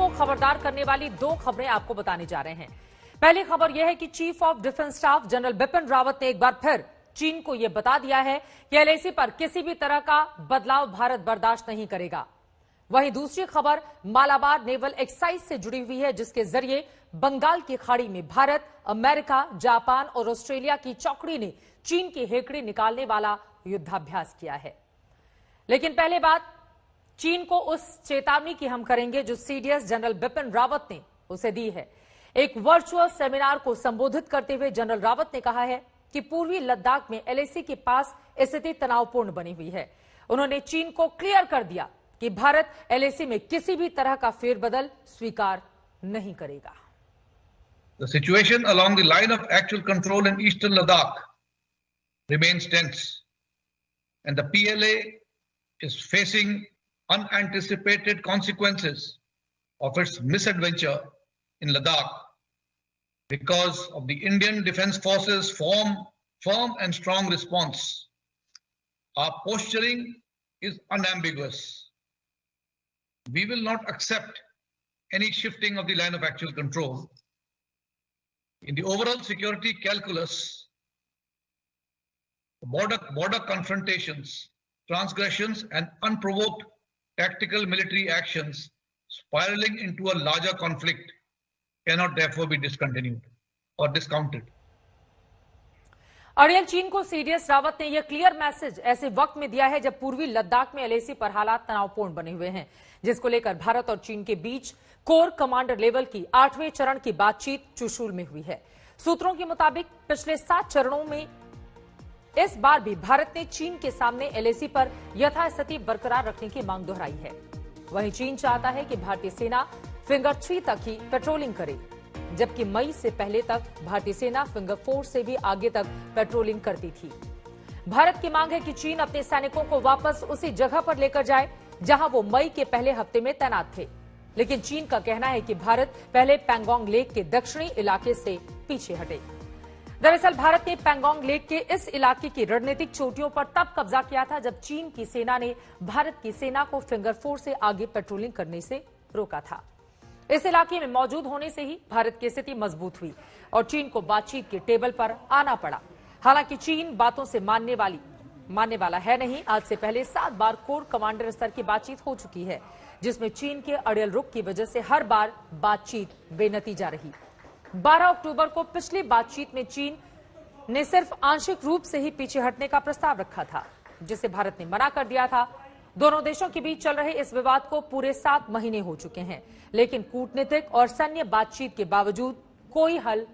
को खबरदार करने वाली दो खबरें आपको बताने जा रहे हैं। पहली खबर यह है कि chief of defence staff general Bipin Rawat ने एक बार फिर चीन को यह बता दिया है कि एलएसी पर किसी भी तरह का बदलाव भारत बर्दाश्त नहीं करेगा। वहीं दूसरी खबर मालाबार नेवल एक्सरसाइज से जुड़ी हुई है, जिसके जरिए बंगाल की खाड़ी में भारत, अमेरिका, जापान और ऑस्ट्रेलिया की चौकड़ी ने चीन की हेकड़ी निकालने वाला युद्धाभ्यास किया है। लेकिन पहले बात चीन को उस चेतावनी की हम करेंगे जो सीडीएस जनरल बिपिन रावत ने उसे दी है। एक वर्चुअल सेमिनार को संबोधित करते हुए जनरल रावत ने कहा है कि पूर्वी लद्दाख में एलएसी के पास स्थिति तनावपूर्ण बनी हुई है। उन्होंने चीन को क्लियर कर दिया कि भारत एलएसी में किसी भी तरह का फेरबदल स्वीकार नहीं करेगा। The situation along the line of actual control in eastern Ladakh remains tense, and the PLA is facing unanticipated consequences of its misadventure in Ladakh because of the Indian Defence Forces' firm and strong response. Our posturing is unambiguous. We will not accept any shifting of the line of actual control. In the overall security calculus, border confrontations, transgressions, and unprovoked tactical military actions spiraling into a larger conflict cannot therefore be discontinued or discounted. अड़ियल चीन को CDS Rawat ने यह clear message ऐसे वक्त में दिया है जब पूर्वी लद्दाख में एलएसी पर हालात तनावपूर्ण बने हुए हैं, जिसको लेकर भारत और चीन के बीच कोर कमांडर लेवल की 8वें चरण की बातचीत चुशूल में हुई है। सूत्रों के मुताबिक पिछले 7 चरणों में इस बार भी भारत ने चीन के सामने एलएसी पर यथास्थिति बरकरार रखने की मांग दोहराई है। वहीं चीन चाहता है कि भारतीय सेना फिंगर 3 तक ही पेट्रोलिंग करे, जबकि मई से पहले तक भारतीय सेना फिंगर 4 से भी आगे तक पेट्रोलिंग करती थी। भारत की मांग है कि चीन अपने सैनिकों को वापस उसी जगह पर लेकर जाए जहां वो मई के पहले हफ्ते में तैनात थे, लेकिन चीन का कहना है कि भारत पहले पैंगोंग लेक के दक्षिणी इलाके से पीछे हटे। दरअसल भारत ने पैंगोंग लेक के इस इलाके की रणनीतिक चोटियों पर तब कब्जा किया था जब चीन की सेना ने भारत की सेना को फिंगर 4 से आगे पेट्रोलिंग करने से रोका था। इस इलाके में मौजूद होने से ही भारत की स्थिति मजबूत हुई और चीन को बातचीत के टेबल पर आना पड़ा। हालांकि चीन बातों से मानने वाला है नहीं। आज से पहले 7 बार कोर कमांडर स्तर की बातचीत हो चुकी है, जिसमें चीन के अड़ियल रुख की वजह से हर बार बातचीत बेनतीजा रही। 12 अक्टूबर को पिछली बातचीत में चीन ने सिर्फ आंशिक रूप से ही पीछे हटने का प्रस्ताव रखा था, जिसे भारत ने मना कर दिया था। दोनों देशों के बीच चल रहे इस विवाद को पूरे 7 महीने हो चुके हैं, लेकिन कूटनीतिक और सैन्य बातचीत के बावजूद कोई हल